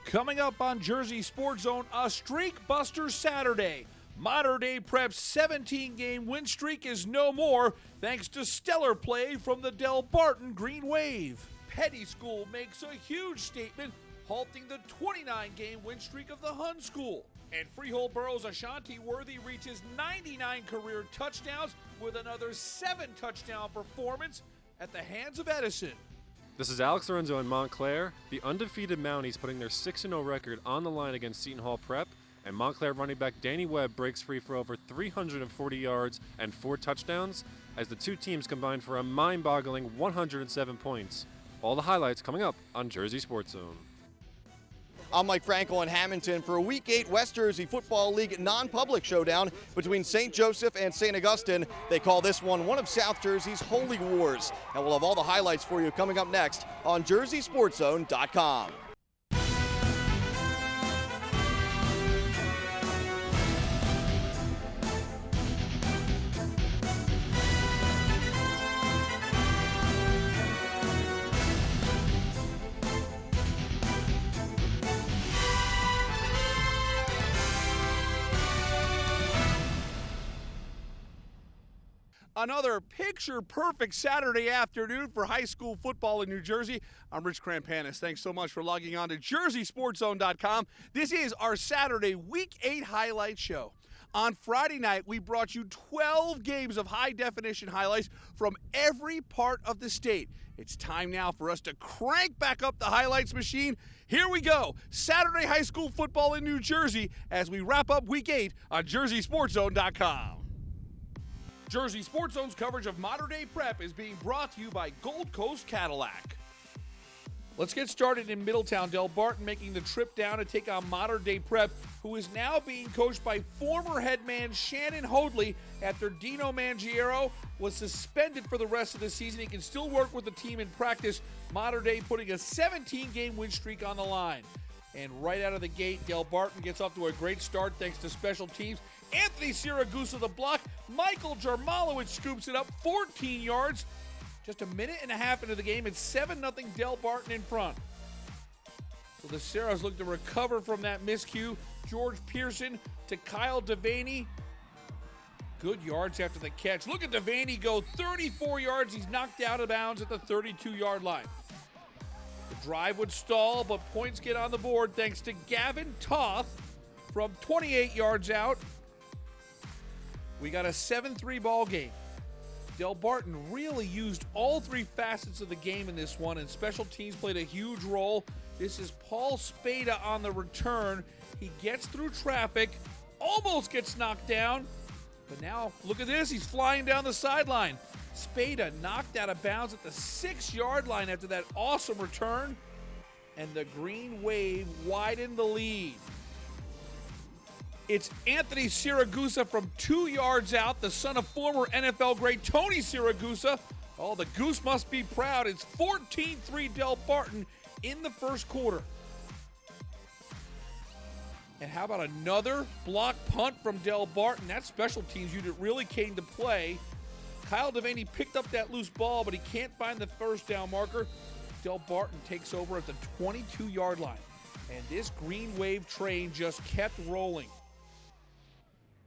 Coming up on Jersey Sports Zone, a Streak Buster Saturday. Modern Day Prep's 17-game win streak is no more thanks to stellar play from the Del Barton Green Wave. Peddie School makes a huge statement, halting the 29-game win streak of the Hun School. And Freehold Borough's Ashanti Worthy reaches 99 career touchdowns with another 7-touchdown performance at the hands of Edison. This is Alex Lorenzo in Montclair. The undefeated Mounties putting their 6-0 record on the line against Seton Hall Prep, and Montclair running back Danny Webb breaks free for over 340 yards and 4 touchdowns as the two teams combine for a mind-boggling 107 points. All the highlights coming up on Jersey Sports Zone. I'm Mike Frankel in Hammonton for a Week 8 West Jersey Football League non-public showdown between St. Joseph and St. Augustine. They call this one of South Jersey's Holy Wars. And we'll have all the highlights for you coming up next on JerseySportsZone.com. Another picture-perfect Saturday afternoon for high school football in New Jersey. I'm Rich Krampanis. Thanks so much for logging on to JerseySportsZone.com. This is our Saturday Week 8 highlight show. On Friday night, we brought you 12 games of high-definition highlights from every part of the state. It's time now for us to crank back up the highlights machine. Here we go. Saturday high school football in New Jersey as we wrap up Week 8 on JerseySportsZone.com. Jersey Sports Zone's coverage of Modern Day Prep is being brought to you by Gold Coast Cadillac. Let's get started in Middletown. Del Barton making the trip down to take on Modern Day Prep, who is now being coached by former head man Shannon Hoadley after Dino Mangiero was suspended for the rest of the season. He can still work with the team in practice. Modern Day putting a 17-game win streak on the line. And right out of the gate, Del Barton gets off to a great start thanks to special teams. Anthony Siragusa the block. Michael Jarmalowicz scoops it up 14 yards. Just a minute and a half into the game, it's 7-0 Del Barton in front. So the Sarahs look to recover from that miscue. George Pearson to Kyle Devaney. Good yards after the catch. Look at Devaney go 34 yards. He's knocked out of bounds at the 32-yard line. The drive would stall, but points get on the board thanks to Gavin Toth from 28 yards out. We got a 7-3 ball game. Del Barton really used all three facets of the game in this one, and special teams played a huge role. This is Paul Spada on the return. He gets through traffic, almost gets knocked down, but now look at this. He's flying down the sideline. Spada knocked out of bounds at the 6-yard line after that awesome return, and the Green Wave widened the lead. It's Anthony Siragusa from 2 yards out, the son of former NFL great Tony Siragusa. Oh, the Goose must be proud. It's 14-3 Del Barton in the first quarter. And how about another block punt from Del Barton? That special teams unit really came to play. Kyle Devaney picked up that loose ball, but he can't find the first down marker. Del Barton takes over at the 22-yard line. And this Green Wave train just kept rolling.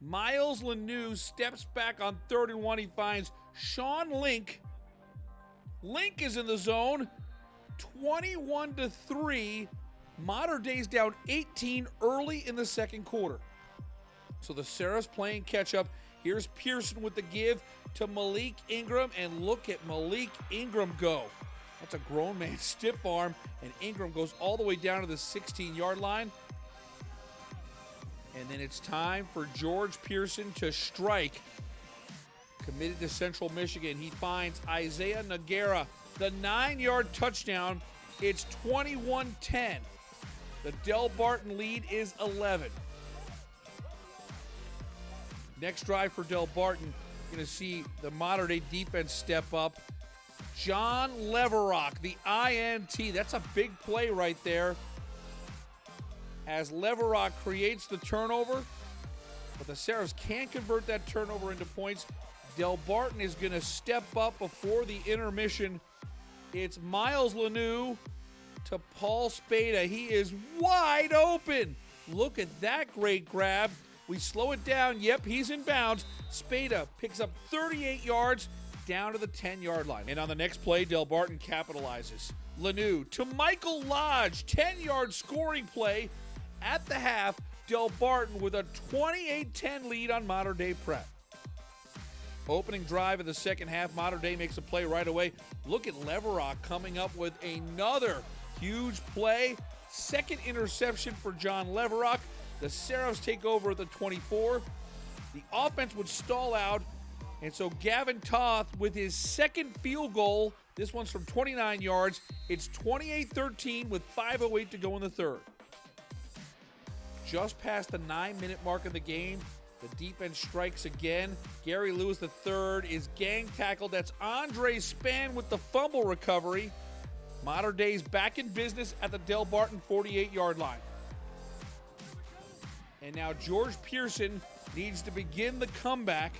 Miles Lanou steps back on 3rd and 1. He finds Sean Link. Link is in the zone. 21-3. Modern Day's down 18 early in the second quarter. So the Sarahs playing catch-up. Here's Pearson with the give to Malik Ingram, and look at Malik Ingram go. That's a grown man's stiff arm, and Ingram goes all the way down to the 16-yard line. And then it's time for George Pearson to strike. Committed to Central Michigan. He finds Isaiah Noguera, the 9-yard touchdown. It's 21-10. The Del Barton lead is 11. Next drive for Del Barton, you're going to see the Modern Day defense step up. John Leverock, the INT. That's a big play right there. As Leverock creates the turnover, but the Sarahs can't convert that turnover into points. Del Barton is going to step up before the intermission. It's Miles Lanou to Paul Spada. He is wide open. Look at that great grab. We slow it down. Yep, he's in bounds. Spada picks up 38 yards down to the 10-yard line. And on the next play, Del Barton capitalizes. Lanou to Michael Lodge. 10-yard scoring play at the half. Del Barton with a 28-10 lead on Mater Dei Prep. Opening drive of the second half, Mater Dei makes a play right away. Look at Leverock coming up with another huge play. Second interception for John Leverock. The Seraphs take over at the 24. The offense would stall out, and so Gavin Toth with his second field goal. This one's from 29 yards. It's 28-13 with 5:08 to go in the third. Just past the 9-minute mark of the game, the defense strikes again. Gary Lewis III is gang tackled. That's Andre Spann with the fumble recovery. Mater Dei's back in business at the Del Barton 48-yard line. And now George Pearson needs to begin the comeback.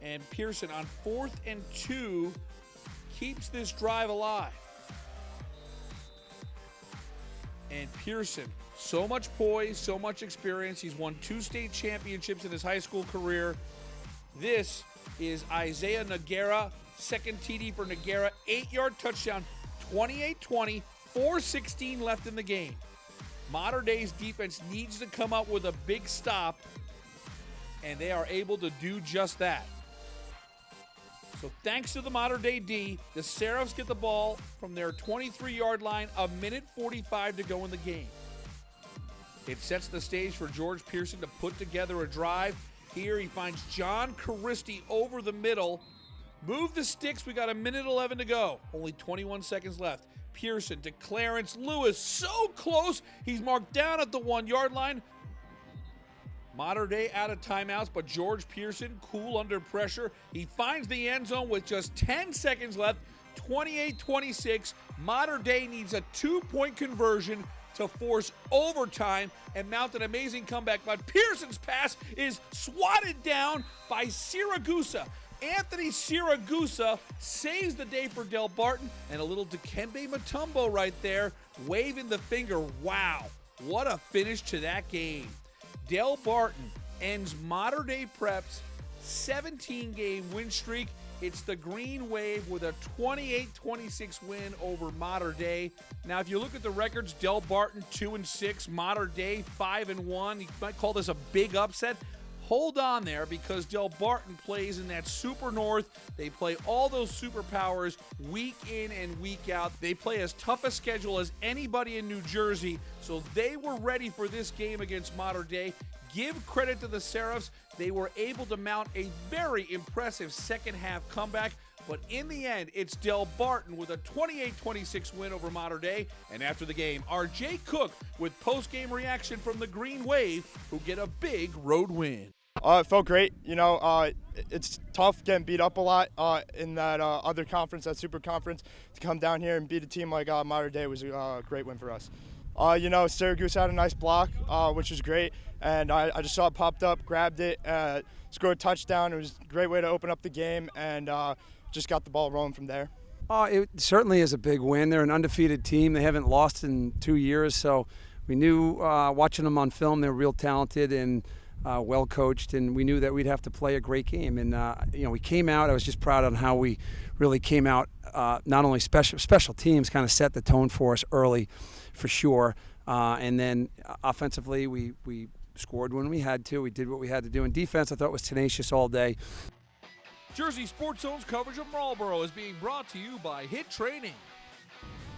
And Pearson on 4th and 2 keeps this drive alive. And Pearson, so much poise, so much experience. He's won 2 state championships in his high school career. This is Isaiah Noguera, second TD for Noguera, 8-yard touchdown, 28-20, 4:16 left in the game. Mater Dei's defense needs to come up with a big stop, and they are able to do just that. So thanks to the Mater Dei D, the Seraphs get the ball from their 23-yard line, 1:45 to go in the game. It sets the stage for George Pearson to put together a drive. Here he finds John Caristi over the middle. Move the sticks, we got 1:11 to go. Only 21 seconds left. Pearson to Clarence Lewis, so close. He's marked down at the 1-yard line. Mater Dei out of timeouts, but George Pearson, cool under pressure. He finds the end zone with just 10 seconds left, 28-26. Mater Dei needs a 2-point conversion to force overtime and mount an amazing comeback, but Pearson's pass is swatted down by Siragusa. Anthony Siragusa saves the day for Del Barton, and a little Dikembe Mutombo right there, waving the finger. Wow, what a finish to that game. Del Barton ends Mater Dei Prep's 17-game win streak. It's the Green Wave with a 28-26 win over Mater Dei. Now, if you look at the records, Del Barton 2-6, Mater Dei 5-1. You might call this a big upset. Hold on there, because Del Barton plays in that Super North. They play all those superpowers week in and week out. They play as tough a schedule as anybody in New Jersey, so they were ready for this game against Mater Dei. Give credit to the Seraphs. They were able to mount a very impressive second-half comeback, but in the end, it's Del Barton with a 28-26 win over Mater Dei. And after the game, our Jay Cook with post-game reaction from the Green Wave, who get a big road win. It felt great. You know, it's tough getting beat up a lot in that other conference, that super conference. To come down here and beat a team like Mater Dei was a great win for us. You know, Syracuse had a nice block, which was great. And I just saw it popped up, grabbed it, scored a touchdown. It was a great way to open up the game, and just got the ball rolling from there. It certainly is a big win. They're an undefeated team. They haven't lost in 2 years, so we knew watching them on film, they were real talented and well coached, and we knew that we'd have to play a great game. And you know, we came out. I was just proud on how we really came out. Not only special teams kind of set the tone for us early, for sure, and then offensively we scored when we had to. We did what we had to do. In defense, I thought was tenacious all day. Jersey Sports Zone's coverage of Marlboro is being brought to you by Hit Training.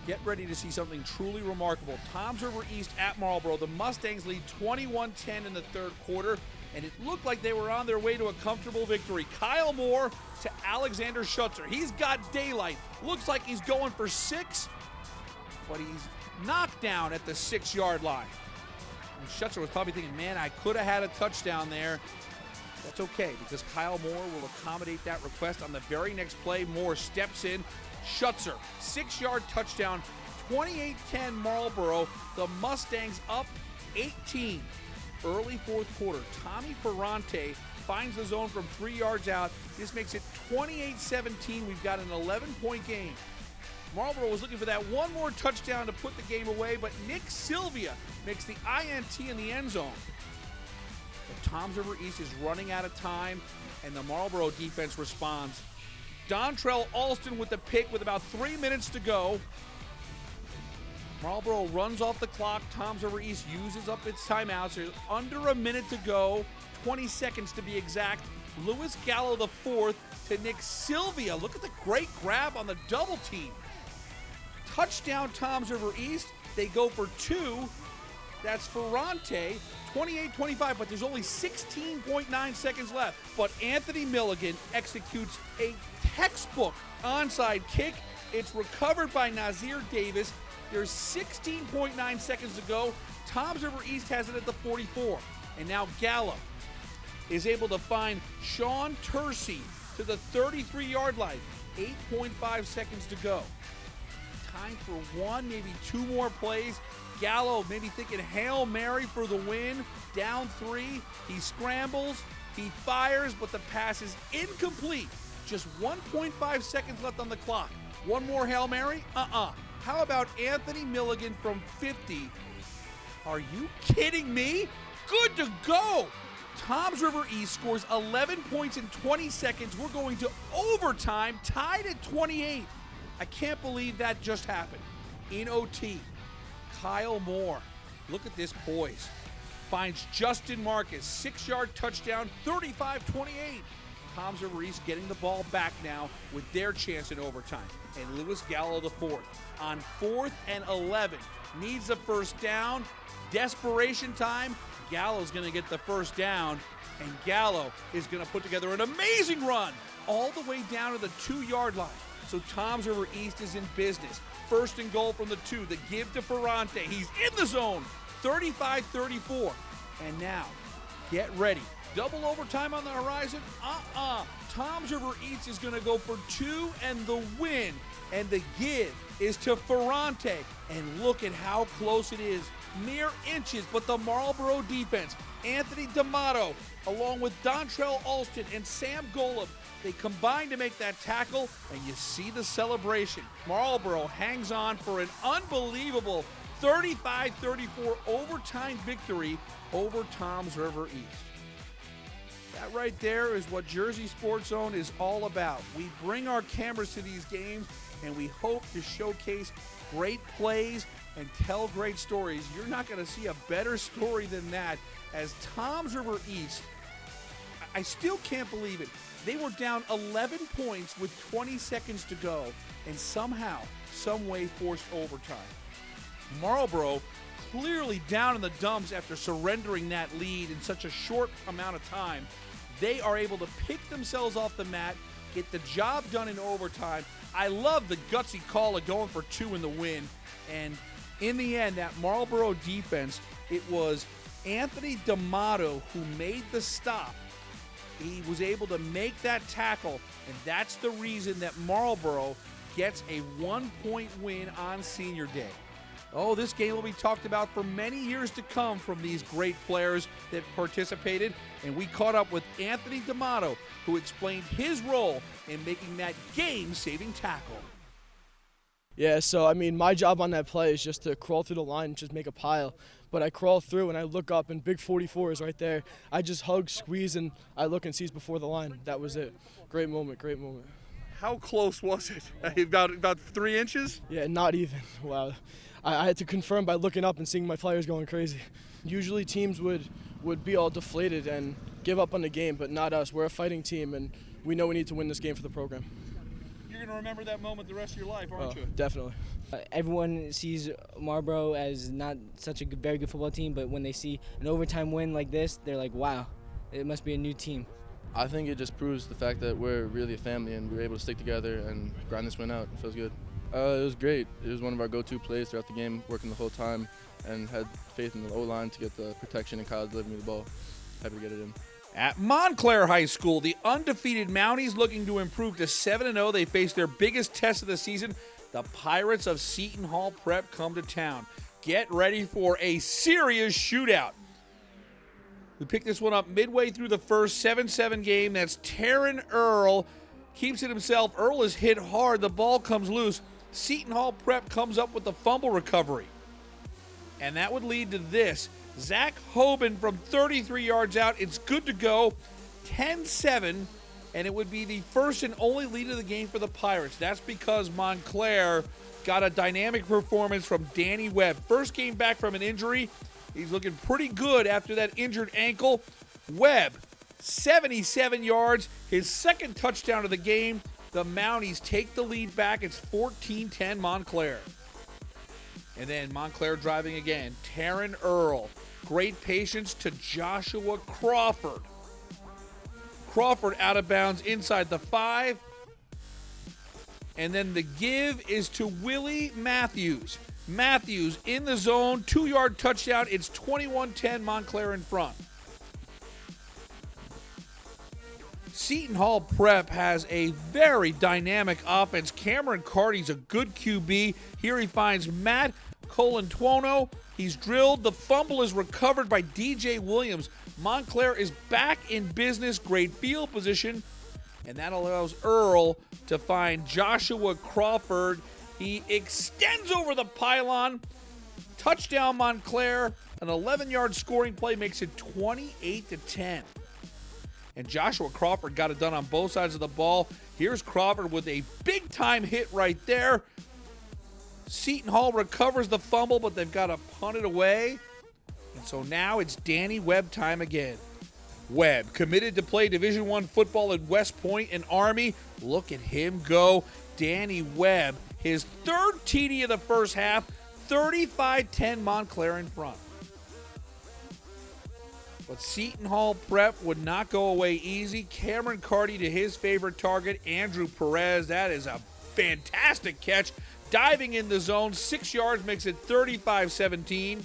Get ready to see something truly remarkable. Toms River East at Marlboro. The Mustangs lead 21-10 in the third quarter, and it looked like they were on their way to a comfortable victory. Kyle Moore to Alexander Schutzer. He's got daylight. Looks like he's going for 6, but he's knocked down at the 6-yard line. And Schutzer was probably thinking, man, I could have had a touchdown there. That's okay, because Kyle Moore will accommodate that request. On the very next play, Moore steps in. Schutzer, 6-yard touchdown, 28-10 Marlboro. The Mustangs up 18. Early fourth quarter, Tommy Ferrante finds the zone from 3 yards out. This makes it 28-17. We've got an 11-point game. Marlboro was looking for that one more touchdown to put the game away, but Nick Sylvia makes the INT in the end zone. But Toms River East is running out of time, and the Marlboro defense responds. Dontrell Alston with the pick with about 3 minutes to go. Marlboro runs off the clock. Toms River East uses up its timeouts. There's under a minute to go, 20 seconds to be exact. Lewis Gallo the fourth to Nick Sylvia. Look at the great grab on the double team. Touchdown Toms River East. They go for two. That's Ferrante, 28-25, but there's only 16.9 seconds left. But Anthony Milligan executes a textbook onside kick. It's recovered by Nazir Davis. There's 16.9 seconds to go. Toms River East has it at the 44. And now Gallo is able to find Sean Tersey to the 33-yard line. 8.5 seconds to go. Time for one, maybe two more plays. Gallo maybe thinking Hail Mary for the win. Down three. He scrambles. He fires, but the pass is incomplete. Just 1.5 seconds left on the clock. One more Hail Mary? How about Anthony Milligan from 50? Are you kidding me? Good to go. Toms River East scores 11 points in 20 seconds. We're going to overtime, tied at 28. I can't believe that just happened. In OT, Kyle Moore, look at this poise. Finds Justin Marcus, 6-yard touchdown, 35-28. Toms River East getting the ball back now with their chance in overtime. And Lewis Gallo the fourth on 4th and 11. Needs a first down. Desperation time. Gallo's going to get the first down. And Gallo is going to put together an amazing run all the way down to the 2-yard line. So Toms River East is in business. First and goal from the 2. The give to Ferrante. He's in the zone. 35-34. And now, get ready. Double overtime on the horizon? Toms River East is going to go for 2 and the win. And the give is to Ferrante. And look at how close it is. Mere inches, but the Marlboro defense, Anthony D'Amato, along with Dontrell Alston and Sam Golub, they combine to make that tackle, and you see the celebration. Marlboro hangs on for an unbelievable 35-34 overtime victory over Toms River East. That right there is what Jersey Sports Zone is all about. We bring our cameras to these games, and we hope to showcase great plays and tell great stories. You're not going to see a better story than that as Toms River East, I still can't believe it. They were down 11 points with 20 seconds to go and somehow, some way forced overtime. Marlboro clearly down in the dumps after surrendering that lead in such a short amount of time. They are able to pick themselves off the mat, get the job done in overtime. I love the gutsy call of going for 2 in the win. And in the end, that Marlboro defense, it was Anthony D'Amato who made the stop. He was able to make that tackle, and that's the reason that Marlboro gets a 1-point win on Senior Day. Oh, this game will be talked about for many years to come from these great players that participated, and we caught up with Anthony D'Amato, who explained his role in making that game-saving tackle. Yeah, so, I mean, my job on that play is just to crawl through the line and just make a pile. But I crawl through and I look up and big 44 is right there. I just hug, squeeze, and I look and see he's before the line. That was it. Great moment, great moment. How close was it? About 3 inches? Yeah, not even. Wow. I had to confirm by looking up and seeing my players going crazy. Usually teams would be all deflated and give up on the game, but not us. We're a fighting team, and we know we need to win this game for the program. You're going to remember that moment the rest of your life, aren't you? Definitely. Everyone sees Marlboro as not such a very good football team, but when they see an overtime win like this, they're like, wow, it must be a new team. I think it just proves the fact that we're really a family and we were able to stick together and grind this win out. It feels good. It was great. It was one of our go-to plays throughout the game, working the whole time, and had faith in the O-line to get the protection, and Kyle delivered me the ball. Happy to get it in. At Montclair High School, the undefeated Mounties looking to improve to 7-0. They face their biggest test of the season. The Pirates of Seton Hall Prep come to town. Get ready for a serious shootout. We picked this one up midway through the first 7-7 game. That's Taryn Earl. Keeps it himself. Earl is hit hard. The ball comes loose. Seton Hall Prep comes up with the fumble recovery. And that would lead to this. Zach Hoban from 33 yards out. It's good to go. 10-7. And it would be the first and only lead of the game for the Pirates. That's because Montclair got a dynamic performance from Danny Webb. First game back from an injury. He's looking pretty good after that injured ankle. Webb, 77 yards, his second touchdown of the game. The Mounties take the lead back. It's 14-10 Montclair. And then Montclair driving again. Taryn Earl. Great patience to Joshua Crawford. Crawford out of bounds inside the 5. And then the give is to Willie Matthews. Matthews in the zone, 2-yard touchdown. It's 21-10 Montclair in front. Seton Hall Prep has a very dynamic offense. Cameron Carty's a good QB. Here he finds Matt Colantuono. He's drilled. The fumble is recovered by DJ Williams. Montclair is back in business. Great field position. And that allows Earl to find Joshua Crawford. He extends over the pylon. Touchdown Montclair. An 11-yard scoring play makes it 28-10. And Joshua Crawford got it done on both sides of the ball. Here's Crawford with a big-time hit right there. Seton Hall recovers the fumble, but they've got to punt it away. And so now it's Danny Webb time again. Webb, committed to play Division I football at West Point and Army. Look at him go. Danny Webb, his third TD of the first half, 35-10 Montclair in front. But Seton Hall Prep would not go away easy. Cameron Carty to his favorite target, Andrew Perez. That is a fantastic catch. Diving in the zone, 6 yards makes it 35-17.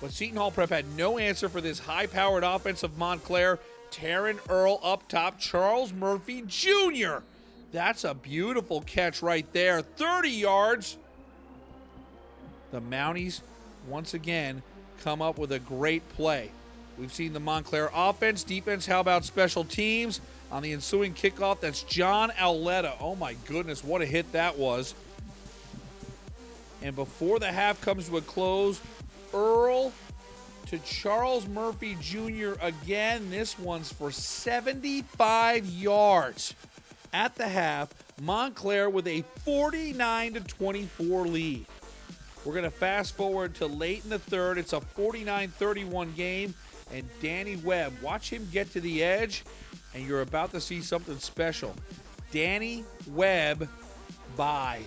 But Seton Hall Prep had no answer for this high-powered offense of Montclair. Taryn Earl up top, Charles Murphy Jr. That's a beautiful catch right there. 30 yards. The Mounties, once again, come up with a great play. We've seen the Montclair offense, defense, how about special teams? On the ensuing kickoff, that's John Auletta. Oh my goodness, what a hit that was. And before the half comes to a close, Earl to Charles Murphy Jr. again. This one's for 75 yards. At the half, Montclair with a 49-24 lead. We're going to fast forward to late in the third. It's a 49-31 game. And Danny Webb, watch him get to the edge, and you're about to see something special. Danny Webb by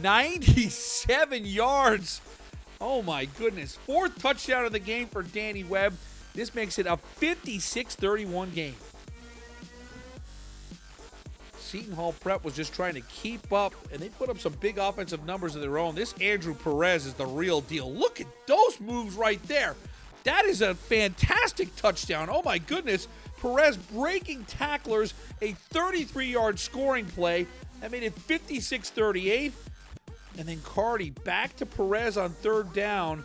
97 yards. Oh, my goodness. Fourth touchdown of the game for Danny Webb. This makes it a 56-31 game. Seton Hall Prep was just trying to keep up, and they put up some big offensive numbers of their own. This Andrew Perez is the real deal. Look at those moves right there. That is a fantastic touchdown. Oh, my goodness. Perez breaking tacklers, a 33-yard scoring play. That made it 56-38. And then Carty back to Perez on third down.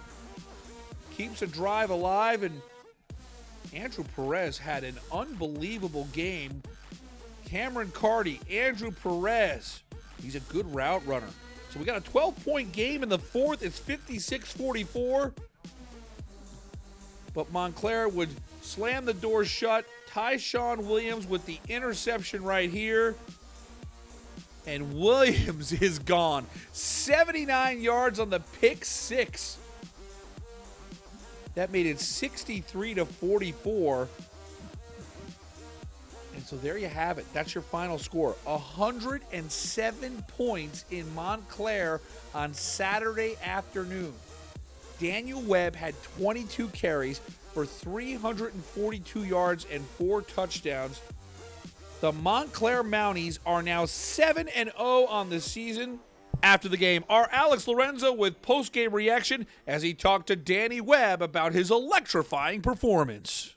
Keeps a drive alive, and Andrew Perez had an unbelievable game. Cameron Carty, Andrew Perez. He's a good route runner. So we got a 12-point game in the fourth. It's 56-44. But Montclair would slam the door shut. Tyshawn Williams with the interception right here. And Williams is gone. 79 yards on the pick six. That made it 63-44. And so there you have it. That's your final score. 107 points in Montclair on Saturday afternoon. Daniel Webb had 22 carries for 342 yards and 4 touchdowns. The Montclair Mounties are now 7-0 on the season. After the game, our Alex Lorenzo with post-game reaction as he talked to Danny Webb about his electrifying performance.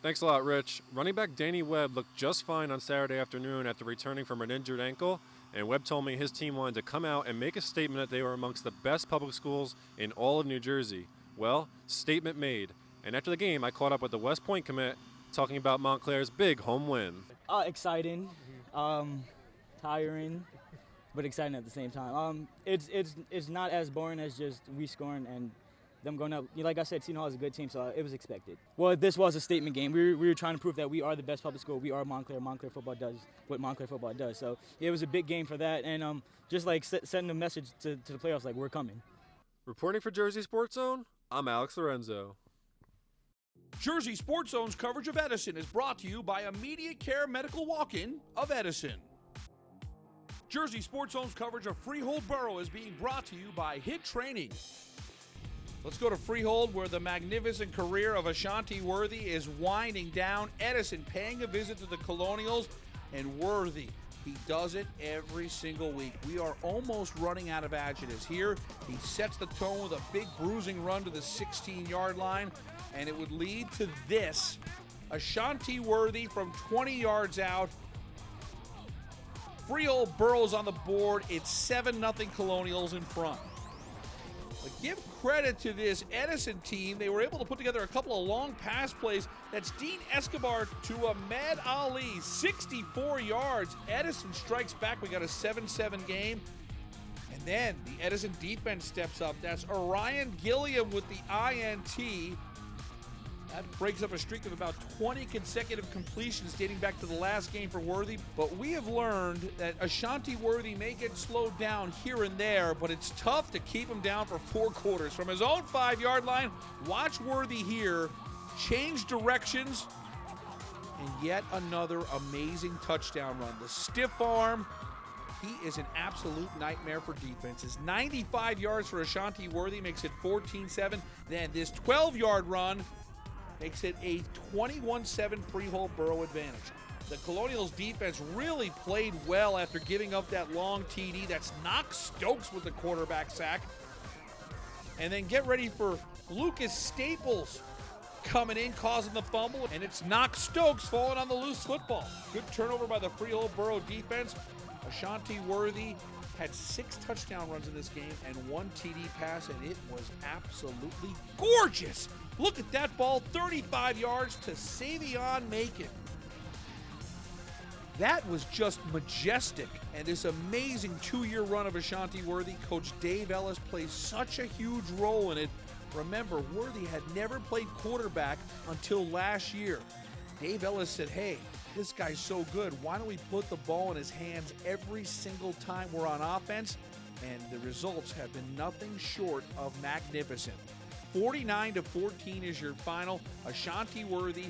Thanks a lot, Rich. Running back Danny Webb looked just fine on Saturday afternoon after returning from an injured ankle, and Webb told me his team wanted to come out and make a statement that they were amongst the best public schools in all of New Jersey. Well, statement made. And after the game, I caught up with the West Point commit talking about Montclair's big home win. Exciting, tiring, but exciting at the same time. It's not as boring as just we scoring and them going up. Like I said, Seton Hall is a good team, so it was expected. Well, this was a statement game. We were trying to prove that we are the best public school. We are Montclair. Montclair football does what Montclair football does. So it was a big game for that, and just like sending a message to the playoffs, like we're coming. Reporting for Jersey Sports Zone, I'm Alex Lorenzo. Jersey Sports Zone's coverage of Edison is brought to you by Immediate Care Medical Walk-In of Edison. Jersey Sports Zone's coverage of Freehold Borough is being brought to you by HIT Training. Let's go to Freehold, where the magnificent career of Ashanti Worthy is winding down. Edison paying a visit to the Colonials, and Worthy, he does it every single week. We are almost running out of adjectives here. He sets the tone with a big bruising run to the 16-yard line, and it would lead to this. Ashanti Worthy from 20 yards out. Freehold Borough's on the board. It's 7-0 Colonials in front. But give credit to this Edison team. They were able to put together a couple of long pass plays. That's Dean Escobar to Ahmed Ali, 64 yards. Edison strikes back. We got a 7-7 game. And then the Edison defense steps up. That's Orion Gilliam with the INT. That breaks up a streak of about 20 consecutive completions dating back to the last game for Worthy. But we have learned that Ashanti Worthy may get slowed down here and there, but it's tough to keep him down for 4 quarters. From his own 5-yard line, watch Worthy here change directions, and yet another amazing touchdown run. The stiff arm, he is an absolute nightmare for defenses. 95 yards for Ashanti Worthy makes it 14-7. Then this 12-yard run makes it a 21-7 Freehold Borough advantage. The Colonials defense really played well after giving up that long TD. That's Knox Stokes with the quarterback sack. And then get ready for Lucas Staples coming in, causing the fumble. And it's Knox Stokes falling on the loose football. Good turnover by the Freehold Borough defense. Ashanti Worthy had 6 touchdown runs in this game and 1 TD pass, and it was absolutely gorgeous. Look at that ball, 35 yards to Savion Macon. That was just majestic. And this amazing 2-year run of Ashanti Worthy, Coach Dave Ellis plays such a huge role in it. Remember, Worthy had never played quarterback until last year. Dave Ellis said, hey, this guy's so good. Why don't we put the ball in his hands every single time we're on offense? And the results have been nothing short of magnificent. 49-14 is your final. Ashanti Worthy,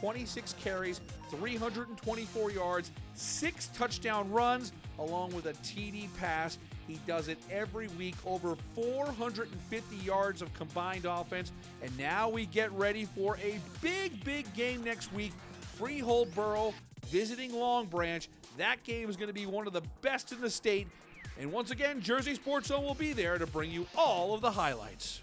26 carries, 324 yards, 6 touchdown runs, along with a TD pass. He does it every week, over 450 yards of combined offense. And now we get ready for a big game next week. Freehold Borough visiting Long Branch. That game is going to be one of the best in the state. And once again, Jersey Sports Zone will be there to bring you all of the highlights.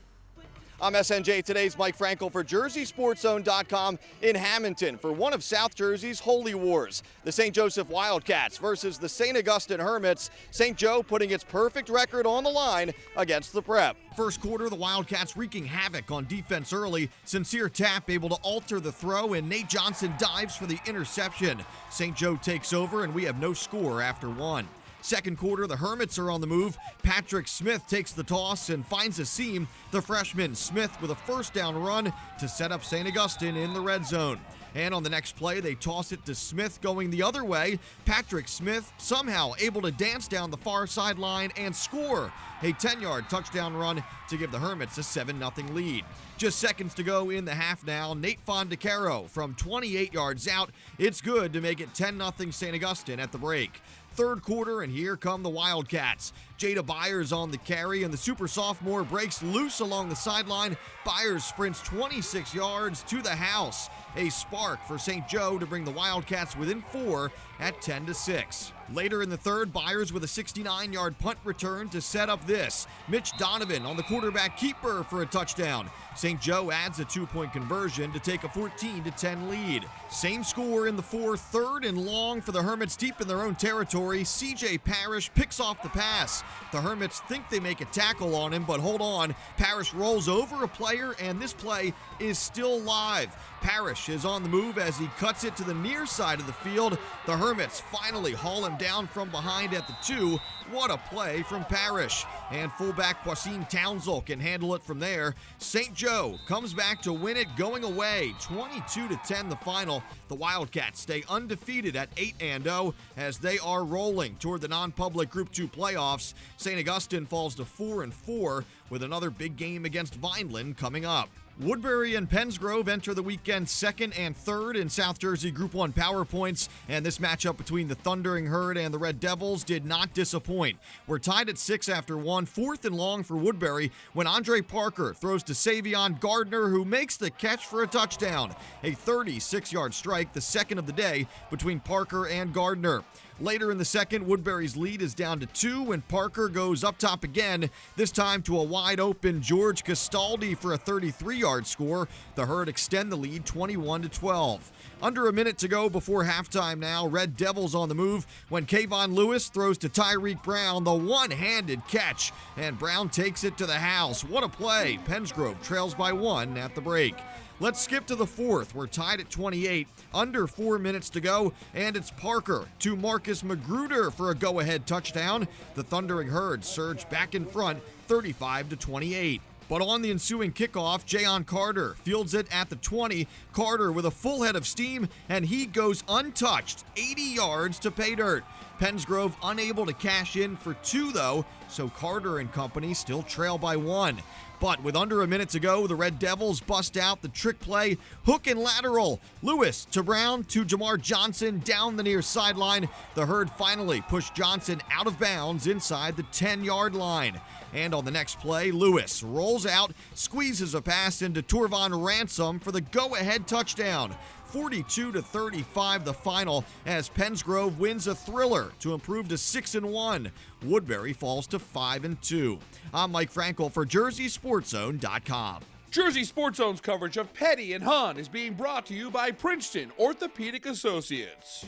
I'm SNJ Today's Mike Frankel for JerseySportsZone.com in Hammonton for one of South Jersey's holy wars. The St. Joseph Wildcats versus the St. Augustine Hermits. St. Joe putting its perfect record on the line against the Prep. First quarter, the Wildcats wreaking havoc on defense early. Sincere Tapp able to alter the throw, and Nate Johnson dives for the interception. St. Joe takes over, and we have no score after 1. Second quarter, the Hermits are on the move. Patrick Smith takes the toss and finds a seam. The freshman Smith with a first down run to set up St. Augustine in the red zone. And on the next play, they toss it to Smith going the other way. Patrick Smith somehow able to dance down the far sideline and score. A 10-yard touchdown run to give the Hermits a 7-0 lead. Just seconds to go in the half now. Nate Fondacaro from 28 yards out. It's good to make it 10-0 St. Augustine at the break. Third quarter, and here come the Wildcats. Jada Byers on the carry, and the super sophomore breaks loose along the sideline. Byers sprints 26 yards to the house. A spark for St. Joe to bring the Wildcats within 4 at 10-6. Later in the third, Byers with a 69-yard punt return to set up this. Mitch Donovan on the quarterback keeper for a touchdown. St. Joe adds a 2-point conversion to take a 14-10 lead. Same score in the fourth, third and long for the Hermits deep in their own territory. CJ Parrish picks off the pass. The Hermits think they make a tackle on him, but hold on. Parrish rolls over a player, and this play is still live. Parrish Parrish is on the move as he cuts it to the near side of the field. The Hermits finally haul him down from behind at the 2. What a play from Parrish. And fullback Quasine Townsell can handle it from there. St. Joe comes back to win it going away. 22-10 the final. The Wildcats stay undefeated at 8-0 as they are rolling toward the non-public Group 2 playoffs. St. Augustine falls to 4-4 with another big game against Vineland coming up. Woodbury and Pensgrove enter the weekend 2nd and 3rd in South Jersey Group 1 power points, and this matchup between the Thundering Herd and the Red Devils did not disappoint. We're tied at 6 after 1, 4th and long for Woodbury when Andre Parker throws to Savion Gardner, who makes the catch for a touchdown. A 36-yard strike, the second of the day between Parker and Gardner. Later in the second, Woodbury's lead is down to 2 when Parker goes up top again, this time to a wide-open George Castaldi for a 33-yard score. The Herd extend the lead 21-12. Under a minute to go before halftime now. Red Devils on the move when Kayvon Lewis throws to Tyreek Brown, the one-handed catch, and Brown takes it to the house. What a play. Pensgrove trails by 1 at the break. Let's skip to the 4th. We're tied at 28, under 4 minutes to go, and it's Parker to Marcus Magruder for a go-ahead touchdown. The Thundering Herd surge back in front, 35-28. But on the ensuing kickoff, Jayon Carter fields it at the 20. Carter with a full head of steam, and he goes untouched, 80 yards to pay dirt. Pensgrove unable to cash in for 2, though, so Carter and company still trail by 1. But with under a minute to go, the Red Devils bust out the trick play, hook and lateral. Lewis to Brown to Jamar Johnson down the near sideline. The Herd finally pushed Johnson out of bounds inside the 10-yard line. And on the next play, Lewis rolls out, squeezes a pass into Torvon Ransom for the go-ahead touchdown. 42-35 the final as Pensgrove wins a thriller to improve to 6-1. Woodbury falls to 5-2. I'm Mike Frankel for JerseySportsZone.com. Jersey Sports Zone's coverage of Peddie and Hun is being brought to you by Princeton Orthopedic Associates.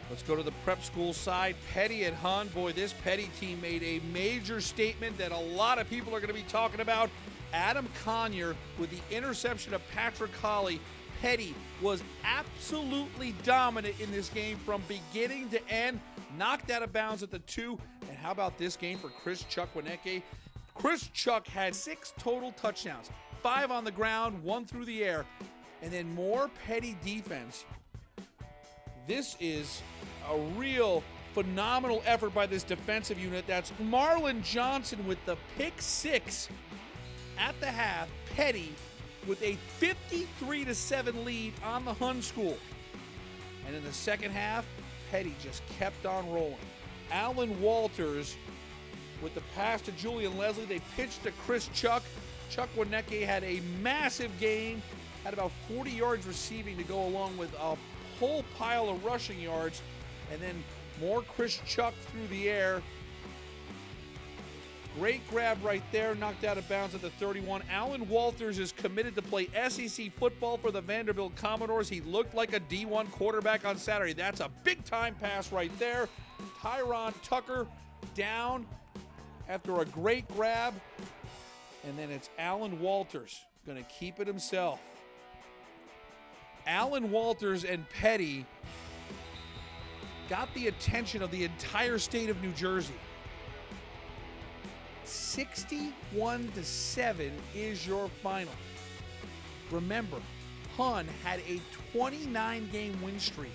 Let's go to the prep school side. Peddie and Hun. Boy, this Peddie team made a major statement that a lot of people are going to be talking about. Adam Conyer with the interception of Patrick Holly. Peddie was absolutely dominant in this game from beginning to end. Knocked out of bounds at the 2. And how about this game for Chris Chukwuneke? Chris Chuck had 6 total touchdowns. 5 on the ground, 1 through the air. And then more Peddie defense. This is a real phenomenal effort by this defensive unit. That's Marlon Johnson with the pick 6 at the half. Peddie with a 53-7 lead on the Hun School. And in the second half, Peddie just kept on rolling. Alan Walters with the pass to Julian Leslie. They pitched to Chris Chuck. Chukwuneke had a massive game, had about 40 yards receiving to go along with a whole pile of rushing yards. And then more Chris Chuck through the air. Great grab right there, knocked out of bounds at the 31. Alan Walters is committed to play SEC football for the Vanderbilt Commodores. He looked like a D1 quarterback on Saturday. That's a big-time pass right there. Tyron Tucker down after a great grab. And then it's Alan Walters going to keep it himself. Alan Walters and Peddie got the attention of the entire state of New Jersey. 61-7 is your final. Remember, Hun had a 29-game win streak.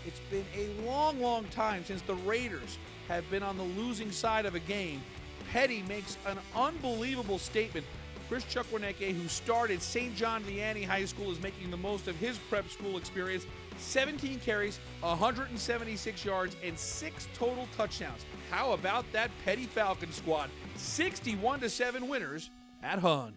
It's been a long, long time since the Raiders have been on the losing side of a game. Peddie makes an unbelievable statement. Chris Chukwuneke, who started St. John Vianney High School, is making the most of his prep school experience. 17 carries, 176 yards, and 6 total touchdowns. How about that Peddie Falcon squad? 61-7 winners at Hun.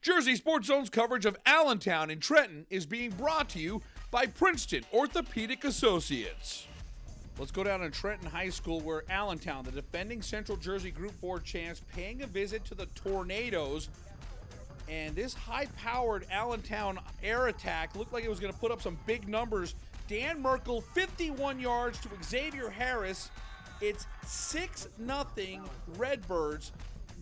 Jersey Sports Zone's coverage of Allentown and Trenton is being brought to you by Princeton Orthopedic Associates. Let's go down to Trenton High School where Allentown, the defending Central Jersey Group 4 champs, paying a visit to the Tornadoes. And this high-powered Allentown air attack looked like it was going to put up some big numbers. Dan Merkel, 51 yards to Xavier Harris. It's 6-0 Redbirds.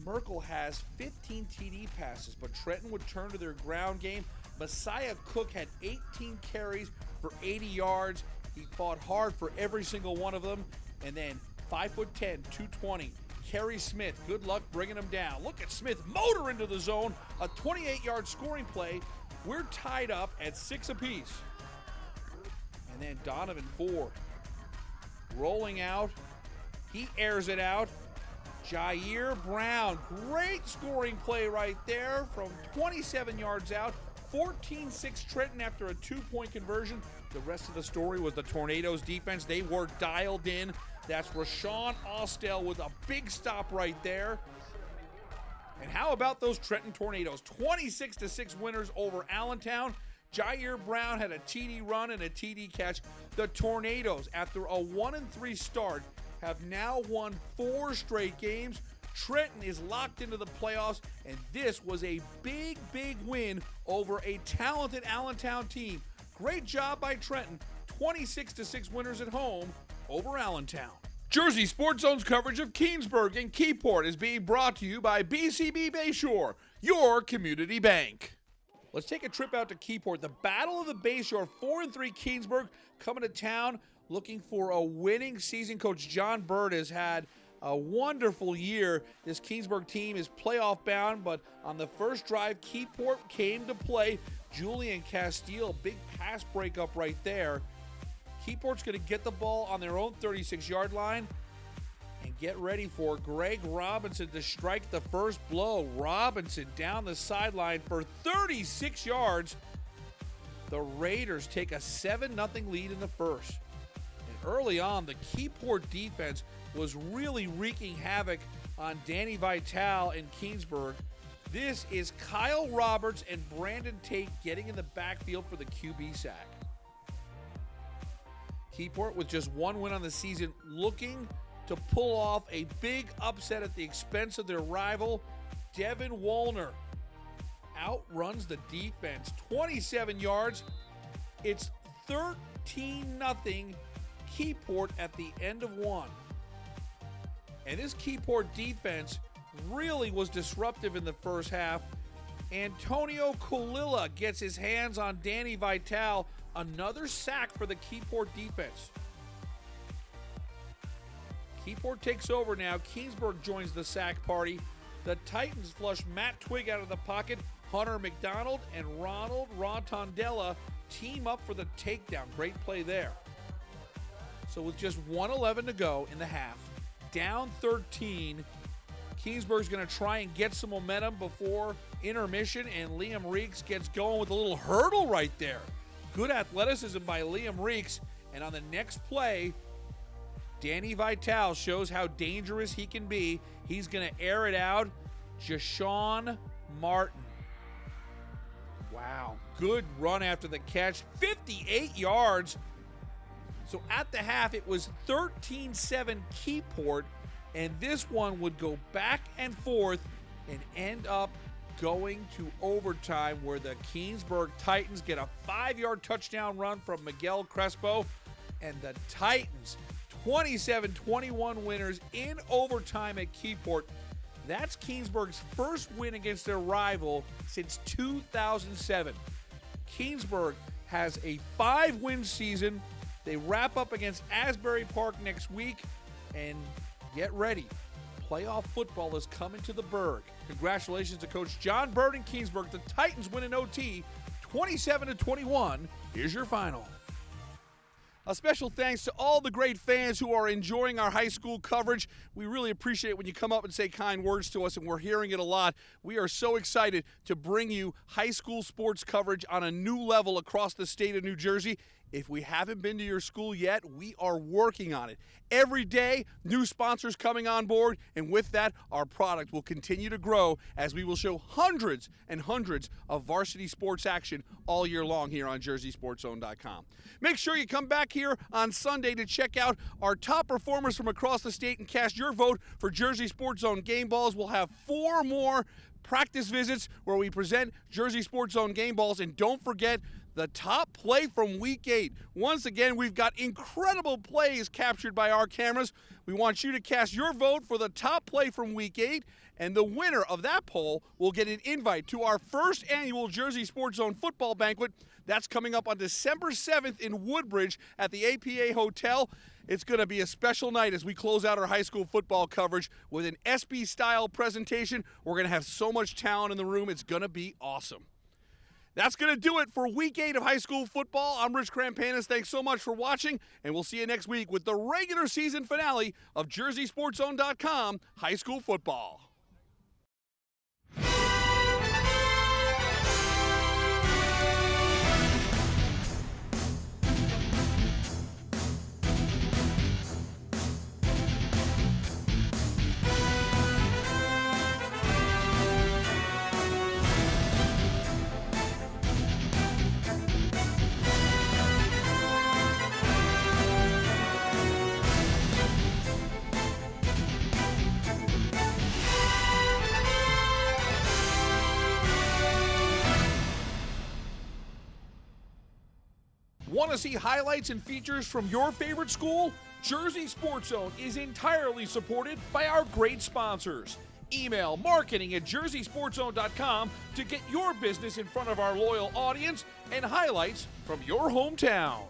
Merkel has 15 TD passes, but Trenton would turn to their ground game. Messiah Cook had 18 carries for 80 yards. He fought hard for every single one of them. And then 5'10", 220, Kerry Smith, good luck bringing him down. Look at Smith motor into the zone, a 28-yard scoring play. We're tied up at 6 apiece. And then Donovan Ford rolling out. He airs it out. Jair Brown, great scoring play right there from 27 yards out. 14-6 Trenton after a 2-point conversion. The rest of the story was the Tornadoes defense. They were dialed in. That's Rashawn Austell with a big stop right there. And how about those Trenton Tornadoes? 26-6 winners over Allentown. Jair Brown had a TD run and a TD catch. The Tornadoes, after a 1-3 start, have now won 4 straight games. Trenton is locked into the playoffs, and this was a big, big win over a talented Allentown team. Great job by Trenton. 26-6 winners at home over Allentown. Jersey Sports Zone's coverage of Keansburg and Keyport is being brought to you by BCB Bayshore, your community bank. Let's take a trip out to Keyport. The Battle of the Bayshore, 4-3 Keansburg coming to town looking for a winning season. Coach John Bird has had a wonderful year. This Keansburg team is playoff bound, but on the first drive, Keyport came to play. Julian Castile, big pass breakup right there. Keyport's going to get the ball on their own 36-yard line and get ready for Greg Robinson to strike the first blow. Robinson down the sideline for 36 yards. The Raiders take a 7-0 lead in the first. And early on, the Keyport defense was really wreaking havoc on Danny Vitale and Keansburg. This is Kyle Roberts and Brandon Tate getting in the backfield for the QB sack. Keyport with just one win on the season, looking to pull off a big upset at the expense of their rival. Devin Woolner outruns the defense, 27 yards. It's 13-0 Keyport at the end of one. And this Keyport defense really was disruptive in the first half. Antonio Kulila gets his hands on Danny Vitale. Another sack for the Keyport defense. Keyport takes over now. Keansburg joins the sack party. The Titans flush Matt Twig out of the pocket. Hunter McDonald and Ronald Rotondella team up for the takedown. Great play there. So with just 1:11 to go in the half, down 13, Keansburg's going to try and get some momentum before intermission, and Liam Reeks gets going with a little hurdle right there. Good athleticism by Liam Reeks, and on the next play, Danny Vitale shows how dangerous he can be. He's going to air it out. Jashawn Martin. Wow, good run after the catch. 58 yards. So at the half, it was 13-7 Keyport, and this one would go back and forth and end up going to overtime, where the Keansburg Titans get a 5-yard touchdown run from Miguel Crespo, and the Titans 27-21 winners in overtime at Keyport. That's Keansburg's first win against their rival since 2007. Keansburg has a 5-win season. They wrap up against Asbury Park next week, and get ready. Playoff football is coming to the Berg. Congratulations to Coach John Bird and Keansburg. The Titans win in OT, 27-21. Here's your final. A special thanks to all the great fans who are enjoying our high school coverage. We really appreciate it when you come up and say kind words to us, and we're hearing it a lot. We are so excited to bring you high school sports coverage on a new level across the state of New Jersey. If we haven't been to your school yet, we are working on it. Every day, new sponsors coming on board, and with that, our product will continue to grow as we will show hundreds and hundreds of varsity sports action all year long here on JerseySportsZone.com. Make sure you come back here on Sunday to check out our top performers from across the state and cast your vote for Jersey Sports Zone game balls. We'll have 4 more practice visits where we present Jersey Sports Zone game balls, and don't forget the top play from Week 8. Once again, we've got incredible plays captured by our cameras. We want you to cast your vote for the top play from Week 8, and the winner of that poll will get an invite to our first annual Jersey Sports Zone football banquet. That's coming up on December 7th in Woodbridge at the APA Hotel. It's going to be a special night as we close out our high school football coverage with an SB-style presentation. We're going to have so much talent in the room. It's going to be awesome. That's going to do it for Week 8 of high school football. I'm Rich Krampanis. Thanks so much for watching, and we'll see you next week with the regular season finale of JerseySportsZone.com high school football. Want to see highlights and features from your favorite school? Jersey Sports Zone is entirely supported by our great sponsors. Email marketing@jerseysportszone.com to get your business in front of our loyal audience and highlights from your hometown.